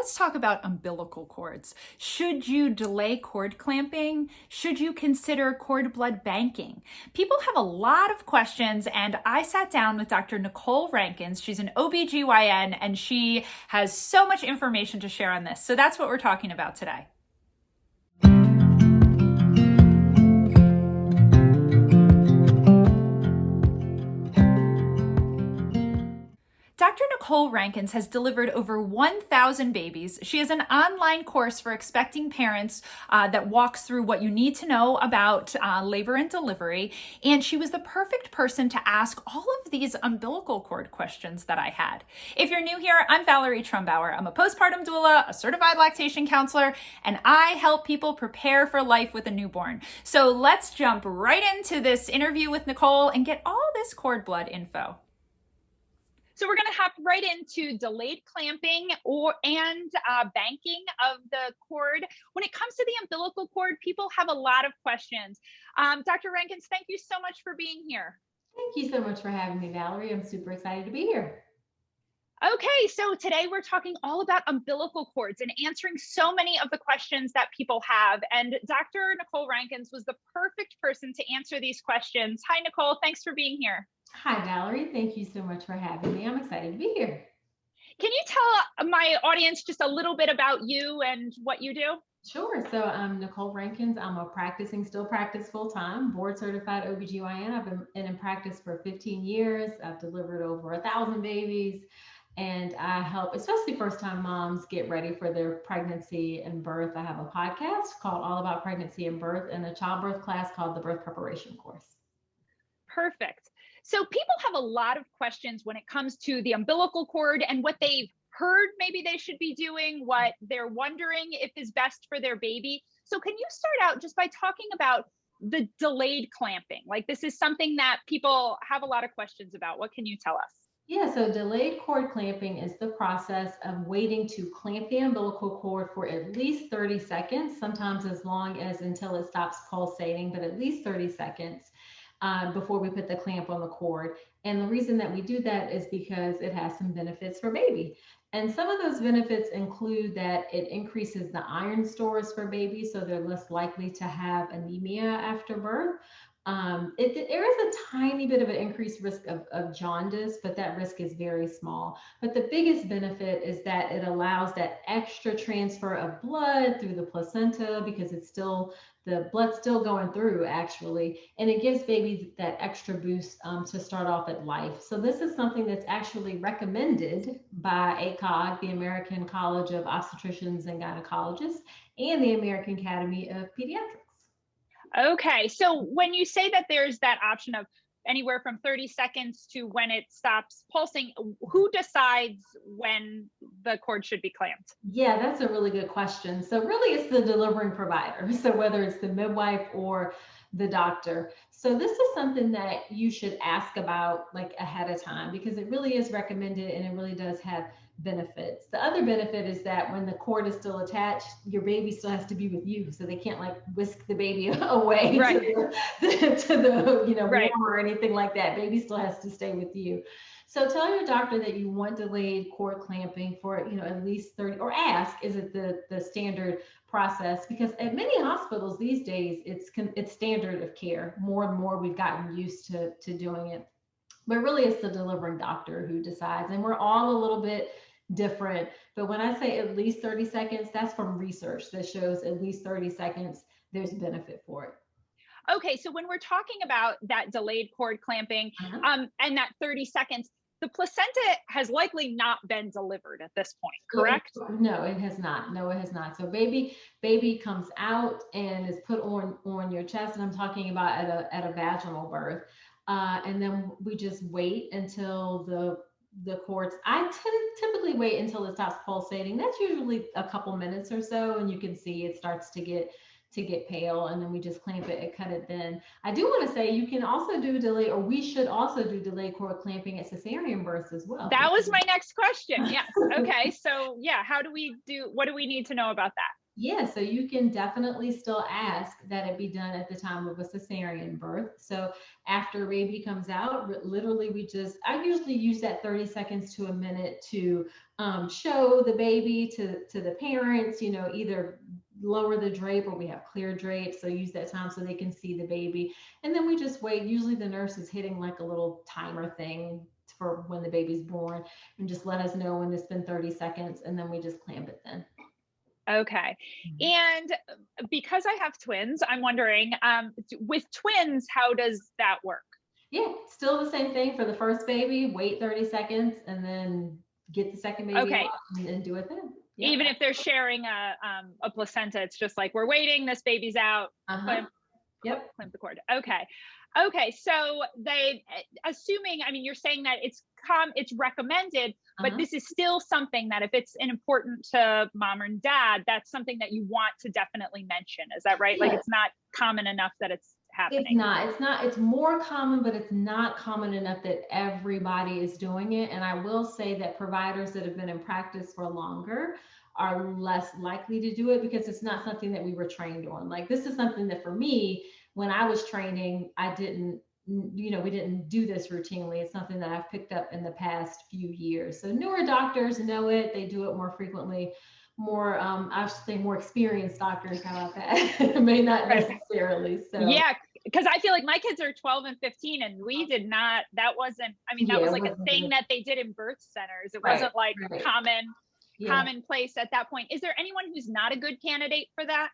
let's talk about umbilical cords. Should you delay cord clamping? Should you consider cord blood banking? People have a lot of questions, and I sat down with Dr. Nicole Rankins. She's an OB/GYN, and she has so much information to share on this. So that's what we're talking about today. Dr. Nicole Rankins has delivered over 1,000 babies. She has an online course for expecting parents that walks through what you need to know about labor and delivery. And she was the perfect person to ask all of these umbilical cord questions that I had. If you're new here, I'm Valerie Trumbower. I'm a postpartum doula, a certified lactation counselor, and I help people prepare for life with a newborn. So let's jump right into this interview with Nicole and get all this cord blood info. So we're going to hop right into delayed clamping and banking of the cord. When it comes to the umbilical cord, people have a lot of questions. Dr. Rankins, thank you so much for being here. Thank you so much for having me, Valerie. I'm super excited to be here. Okay, so today we're talking all about umbilical cords and answering so many of the questions that people have. And Dr. Nicole Rankins was the perfect person to answer these questions. Hi, Nicole. Thanks for being here. Hi, Valerie. Thank you so much for having me. I'm excited to be here. Can you tell my audience just a little bit about you and what you do? Sure. So I'm Nicole Rankins. I'm still practice full-time, board certified OB/GYN. I've been in practice for 15 years. I've delivered over 1,000 babies. And I help, especially first-time moms, get ready for their pregnancy and birth. I have a podcast called All About Pregnancy and Birth and a childbirth class called the Birth Preparation Course. Perfect. So people have a lot of questions when it comes to the umbilical cord and what they've heard maybe they should be doing, what they're wondering if is best for their baby. So can you start out just by talking about the delayed clamping? Like, this is something that people have a lot of questions about. What can you tell us? Yeah, so delayed cord clamping is the process of waiting to clamp the umbilical cord for at least 30 seconds, sometimes as long as until it stops pulsating, but at least 30 seconds before we put the clamp on the cord. And the reason that we do that is because it has some benefits for baby. And some of those benefits include that it increases the iron stores for babies, so they're less likely to have anemia after birth. There is a tiny bit of an increased risk of jaundice, but that risk is very small. But the biggest benefit is that it allows that extra transfer of blood through the placenta, because the blood's still going through actually, and it gives babies that extra boost to start off at life. So this is something that's actually recommended by ACOG, the American College of Obstetricians and Gynecologists, and the American Academy of Pediatrics. Okay, so when you say that there's that option of anywhere from 30 seconds to when it stops pulsing, who decides when the cord should be clamped? Yeah, that's a really good question. So really it's the delivering provider. So whether it's the midwife or the doctor. So this is something that you should ask about like ahead of time, because it really is recommended and it really does have benefits. The other benefit is that when the cord is still attached, your baby still has to be with you, so they can't like whisk the baby away right. to the right. warmer or anything like that. Baby still has to stay with you. So tell your doctor that you want delayed cord clamping for at least 30, or ask, is it the standard process? Because at many hospitals these days it's standard of care. More and more we've gotten used to doing it. But really it's the delivering doctor who decides, and we're all a little bit different. But when I say at least 30 seconds, that's from research that shows at least 30 seconds, there's benefit for it. Okay, so when we're talking about that delayed cord clamping and that 30 seconds, the placenta has likely not been delivered at this point, correct? No, it has not. No, it has not. So baby comes out and is put on your chest, and I'm talking about at a vaginal birth. And then we just wait until the cords. I typically wait until it stops pulsating. That's usually a couple minutes or so, and you can see it starts to get pale, and then we just clamp it and cut it then. I do want to say you can also do we should also do delayed cord clamping at cesarean births as well. That was my next question. Yes. Okay. So yeah, what do we need to know about that? Yeah, so you can definitely still ask that it be done at the time of a cesarean birth. So after a baby comes out, literally I usually use that 30 seconds to a minute to show the baby to the parents, either lower the drape or we have clear drape. So use that time so they can see the baby. And then we just wait. Usually the nurse is hitting like a little timer thing for when the baby's born and just let us know when it's been 30 seconds and then we just clamp it then. Okay. Mhm. And because I have twins, I'm wondering, with twins, how does that work? Yeah, still the same thing for the first baby. Wait 30 seconds and then get the second baby Okay. out and do it then. Yep. Even if they're sharing a placenta, it's just like, we're waiting, this baby's out, Uh-huh. clamp, Yep. clamp the cord. Okay. Okay. So assuming, I mean, you're saying that it's recommended, but Uh-huh. this is still something that if it's important to mom and dad, that's something that you want to definitely mention. Is that right? Like, Yeah. it's not common enough that it's It's happening. not. It's not. It's more common, but it's not common enough that everybody is doing it. And I will say that providers that have been in practice for longer are less likely to do it because it's not something that we were trained on. Like this is something that for me, when I was training, I didn't, we didn't do this routinely. It's something that I've picked up in the past few years. So newer doctors know it. They do it more frequently. More, I should say more experienced doctors, how about that? May not Right. necessarily. So Yeah, because I feel like my kids are 12 and 15, and we did not, that wasn't, I mean, that yeah, was it like a wasn't thing good. that they did in birth centers. It Right, wasn't like right. Yeah. commonplace at that point. Is there anyone who's not a good candidate for that?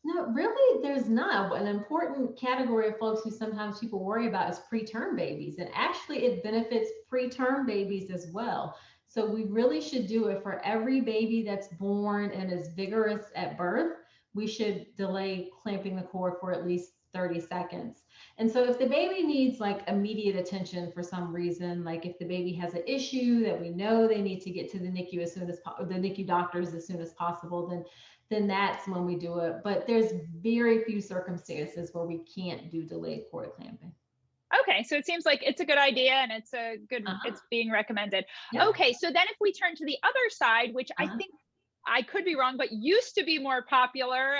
No, really, there's not. An important category of folks who sometimes people worry about is preterm babies. And actually, it benefits preterm babies as well. So we really should do it for every baby that's born and is vigorous at birth. We should delay clamping the cord for at least 30 seconds. And so if the baby needs like immediate attention for some reason, like if the baby has an issue that we know they need to get to the NICU as soon as the NICU doctors as soon as possible, then that's when we do it. But there's very few circumstances where we can't do delayed cord clamping. Okay, so it seems like it's a good idea and Uh-huh. it's being recommended. Yep. Okay, so then if we turn to the other side, which I Uh-huh. think I could be wrong, but used to be more popular.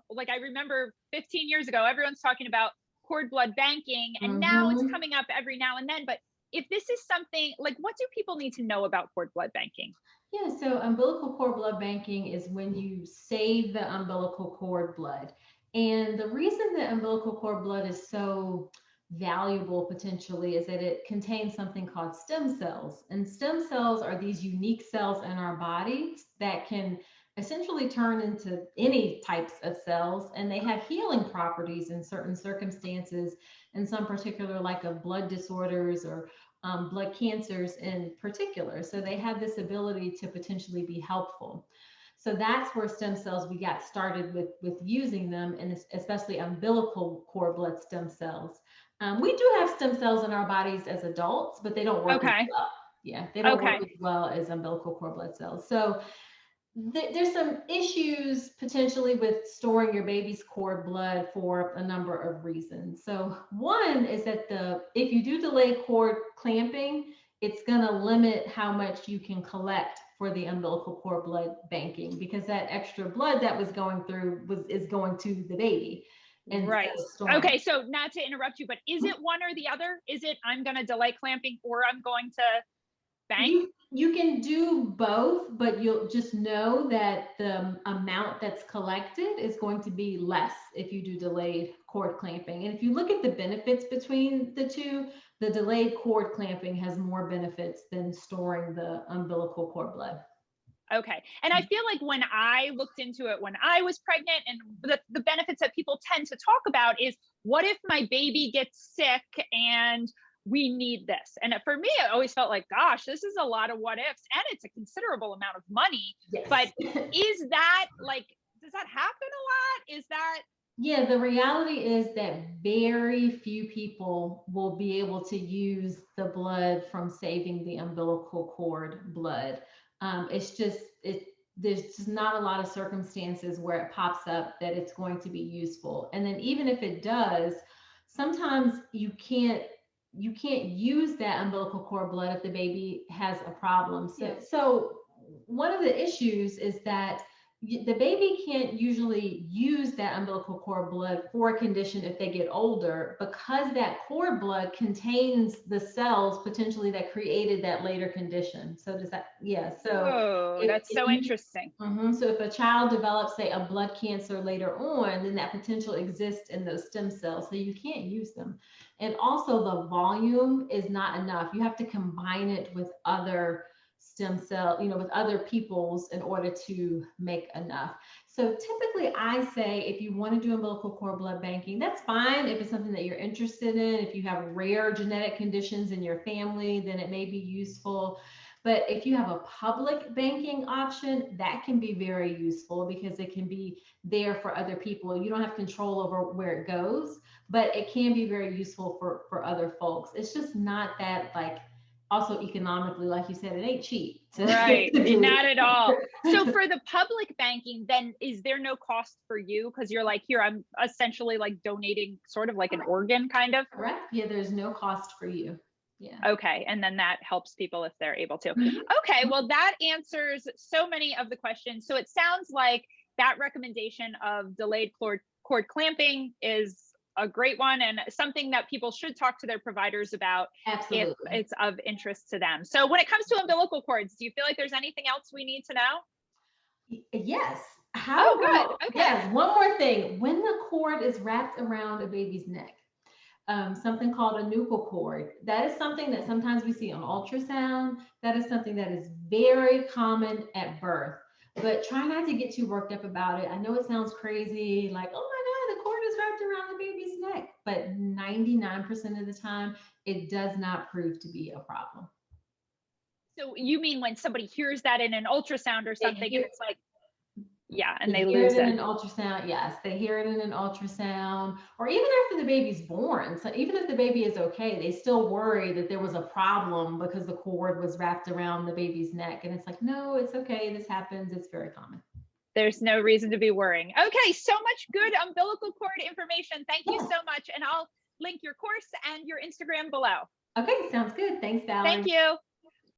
Like I remember 15 years ago, everyone's talking about cord blood banking, and now it's Mm-hmm. coming up every now and then. But if this is something like, what do people need to know about cord blood banking? Yeah, so umbilical cord blood banking is when you save the umbilical cord blood. And the reason that umbilical cord blood is so valuable potentially is that it contains something called stem cells. And stem cells are these unique cells in our bodies that can essentially turn into any types of cells, and they have healing properties in certain circumstances, and some particular like of blood disorders or blood cancers in particular. So they have this ability to potentially be helpful. So that's where stem cells we got started with using them, and especially umbilical cord blood stem cells. We do have stem cells in our bodies as adults, but they don't work as Okay. well. Yeah, they don't work Okay. as well as umbilical cord blood cells. So there's some issues potentially with storing your baby's cord blood for a number of reasons. So one is that if you do delay cord clamping, it's going to limit how much you can collect for the umbilical cord blood banking because that extra blood that was going through is going to the baby instead Right. of storing. Okay. So not to interrupt you, but is it one or the other? Is it I'm going to delay clamping or I'm going to bank? You can do both, but you'll just know that the amount that's collected is going to be less if you do delayed cord clamping. And if you look at the benefits between the two, the delayed cord clamping has more benefits than storing the umbilical cord blood. Okay. And I feel like when I looked into it when I was pregnant, and the benefits that people tend to talk about is, what if my baby gets sick and we need this? And for me, it always felt like, gosh, this is a lot of what ifs and it's a considerable amount of money. But Yes. is that like, does that happen a lot? Is that Yeah, the reality is that very few people will be able to use the blood from saving the umbilical cord blood. It's just there's just not a lot of circumstances where it pops up that it's going to be useful. And then even if it does, sometimes you can't use that umbilical cord blood if the baby has a problem. So yeah. so one of the issues is that the baby can't usually use that umbilical cord blood for a condition if they get older, because that cord blood contains the cells potentially that created that later condition. So does that, yeah. So Oh, that's if so you, interesting. so if a child develops, say, a blood cancer later on, then that potential exists in those stem cells. So you can't use them. And also the volume is not enough. You have to combine it with other stem cell, with other people's in order to make enough. So typically I say if you want to do umbilical cord blood banking, that's fine. If it's something that you're interested in, if you have rare genetic conditions in your family, then it may be useful. But if you have a public banking option, that can be very useful because it can be there for other people. You don't have control over where it goes, but it can be very useful for other folks. It's just not that, like, also economically, like you said, it ain't cheap Right. to do Not at all. So it. for the public banking, then is there no cost for you? Because you're like, here, I'm essentially like donating sort of like an organ kind of. Correct. Yeah, there's no cost for you. Yeah. Okay. And then that helps people if they're able to. Mhm. Okay. Well, that answers so many of the questions. So it sounds like that recommendation of delayed cord clamping is a great one and something that people should talk to their providers about if Absolutely. it's of interest to them. So when it comes to umbilical cords, do you feel like there's anything else we need to know? Yes. How Oh, good. about, Okay. yes, one more thing. When the cord is wrapped around a baby's neck, something called a Nuchal cord. That is something that sometimes we see on ultrasound. That is something that is very common at birth. But try not to get too worked up about it. I know it sounds crazy, like, oh my God, the cord is wrapped around the baby's neck. But 99% of the time, it does not prove to be a problem. So you mean when somebody hears that in an ultrasound or They something and hear, it's like, yeah, and They they hear it lose in it. an ultrasound. Yes, they hear it in an ultrasound, or even after the baby's born. So even if the baby is okay, they still worry that there was a problem because the cord was wrapped around the baby's neck. And it's like, no, it's okay. This happens. It's very common. There's no reason to be worrying. Okay, so much good umbilical cord information. Thank you Yeah. so much. And I'll link your course and your Instagram below. Okay, sounds good. Thanks, Thank Valerie. you.